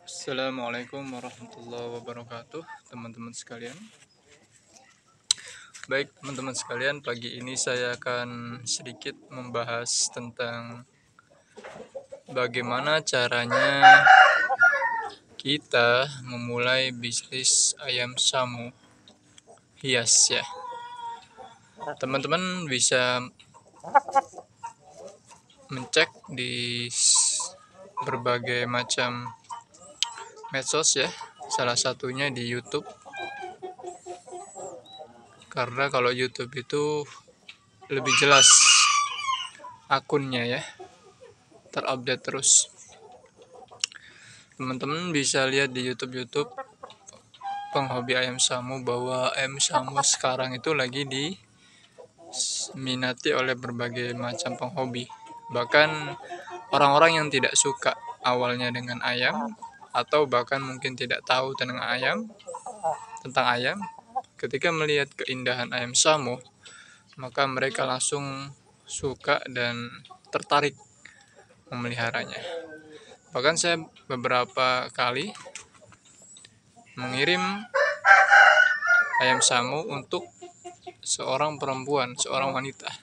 Assalamualaikum warahmatullahi wabarakatuh, teman-teman sekalian. Baik, teman-teman sekalian, pagi ini saya akan sedikit membahas tentang bagaimana caranya kita memulai bisnis ayam samu hias ya. Teman-teman bisa mencek di berbagai macam medsos ya, salah satunya di YouTube. Karena kalau YouTube itu lebih jelas akunnya ya, terupdate terus. Teman-teman bisa lihat di YouTube penghobi ayam samu bahwa ayam samu sekarang itu lagi diminati oleh berbagai macam penghobi. Bahkan orang-orang yang tidak suka awalnya dengan ayam, atau bahkan mungkin tidak tahu tentang ayam, ketika melihat keindahan ayam samu, maka mereka langsung suka dan tertarik memeliharanya. Bahkan saya beberapa kali mengirim ayam samu untuk seorang perempuan, seorang wanita.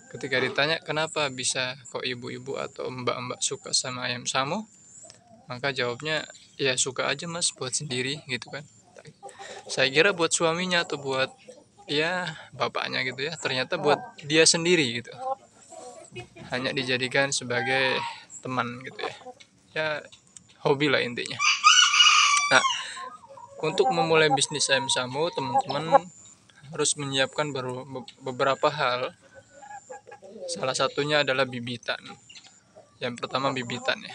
Ketika ditanya kenapa bisa kok ibu-ibu atau mbak-mbak suka sama ayam samu, maka jawabnya ya suka aja mas, buat sendiri gitu kan. Saya kira buat suaminya atau buat ya bapaknya gitu ya, ternyata buat dia sendiri gitu, hanya dijadikan sebagai teman gitu ya, hobi lah intinya. Nah, untuk memulai bisnis ayam samu, teman-teman harus menyiapkan beberapa hal. Salah satunya adalah bibitan. Yang pertama bibitan ya.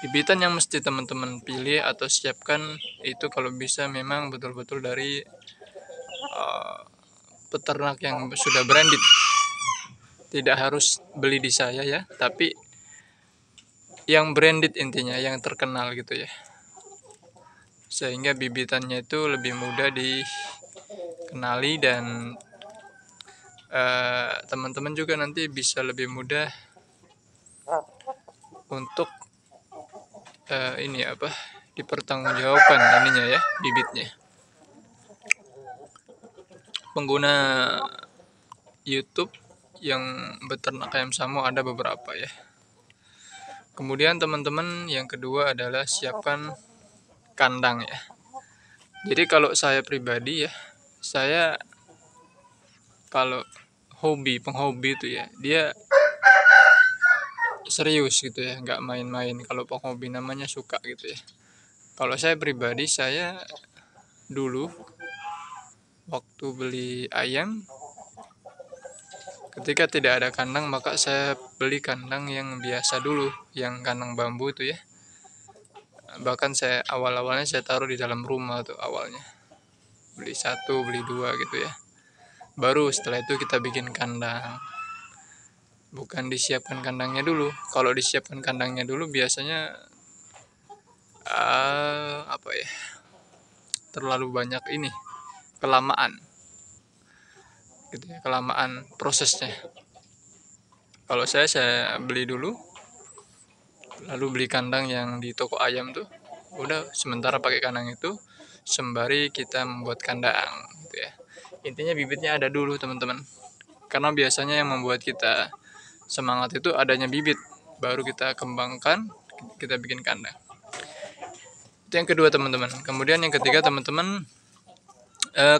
Bibitan yang mesti teman-teman pilih atau siapkan itu kalau bisa memang betul-betul dari peternak yang sudah branded. Tidak harus beli di saya ya, tapi yang branded intinya, yang terkenal gitu ya. Sehingga bibitannya itu lebih mudah dikenali dan teman-teman juga nanti bisa lebih mudah untuk dipertanggungjawabkan ininya ya, bibitnya. Pengguna YouTube yang beternak ayam samu ada beberapa ya. Kemudian teman-teman yang kedua adalah siapkan kandang ya. Jadi kalau saya pribadi ya, saya kalau penghobi itu ya, dia serius gitu ya, nggak main-main. Kalau penghobi namanya suka gitu ya. Kalau saya pribadi, saya dulu waktu beli ayam, ketika tidak ada kandang, maka saya beli kandang yang biasa dulu, yang kandang bambu itu ya. Bahkan saya awal-awalnya saya taruh di dalam rumah tuh awalnya. Beli 1, beli 2 gitu ya. Baru setelah itu kita bikin kandang. Bukan disiapkan kandangnya dulu. Kalau disiapkan kandangnya dulu biasanya terlalu banyak kelamaan gitu ya, kelamaan prosesnya. Kalau saya beli dulu, lalu beli kandang yang di toko ayam tuh, udah sementara pakai kandang itu sembari kita membuat kandang gitu ya. Intinya bibitnya ada dulu teman-teman, karena biasanya yang membuat kita semangat itu adanya bibit, baru kita kembangkan, kita bikin kandang. Itu yang kedua teman-teman. Kemudian yang ketiga teman-teman,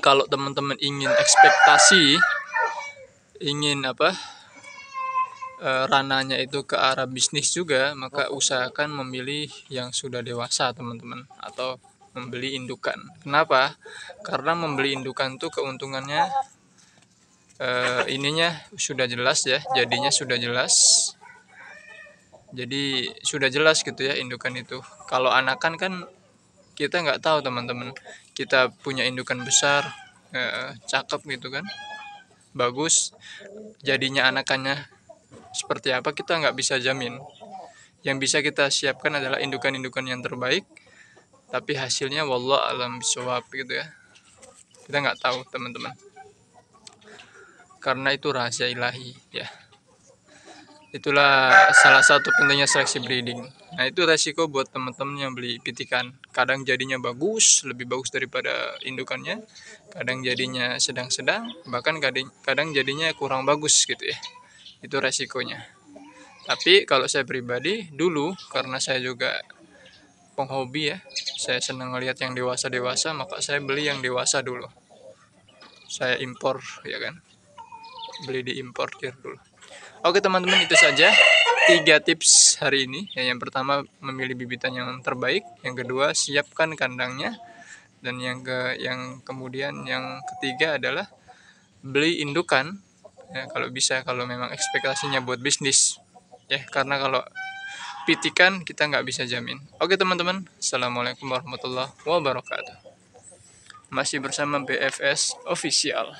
kalau teman-teman ingin ranahnya itu ke arah bisnis juga, maka usahakan memilih yang sudah dewasa teman-teman, atau membeli indukan. Kenapa? Karena membeli indukan tuh keuntungannya ininya sudah jelas ya, jadinya sudah jelas. Jadi sudah jelas gitu ya indukan itu. Kalau anakan kan kita nggak tahu teman-teman. Kita punya indukan besar, cakep gitu kan, bagus. Jadinya anakannya seperti apa kita nggak bisa jamin. Yang bisa kita siapkan adalah indukan-indukan yang terbaik. Tapi hasilnya wallah alam bisawab gitu ya. Kita nggak tahu teman-teman. Karena itu rahasia ilahi ya. Itulah salah satu pentingnya seleksi breeding. Nah, itu resiko buat teman-teman yang beli pitikan. Kadang jadinya bagus, lebih bagus daripada indukannya. Kadang jadinya sedang-sedang, bahkan kadang jadinya kurang bagus gitu ya. Itu resikonya. Tapi kalau saya pribadi dulu, karena saya juga penghobi ya, saya senang ngelihat yang dewasa-dewasa, maka saya beli yang dewasa dulu. Saya impor ya kan. Beli di importir dulu. Oke teman-teman, itu saja 3 tips hari ini. Yang pertama, memilih bibitan yang terbaik. Yang kedua, siapkan kandangnya. Dan yang kemudian yang ketiga adalah beli indukan. Ya, kalau bisa, kalau memang ekspektasinya buat bisnis. Ya, karena kalau pitikan kita nggak bisa jamin. Oke teman-teman, assalamualaikum warahmatullahi wabarakatuh. Masih bersama BFS Official.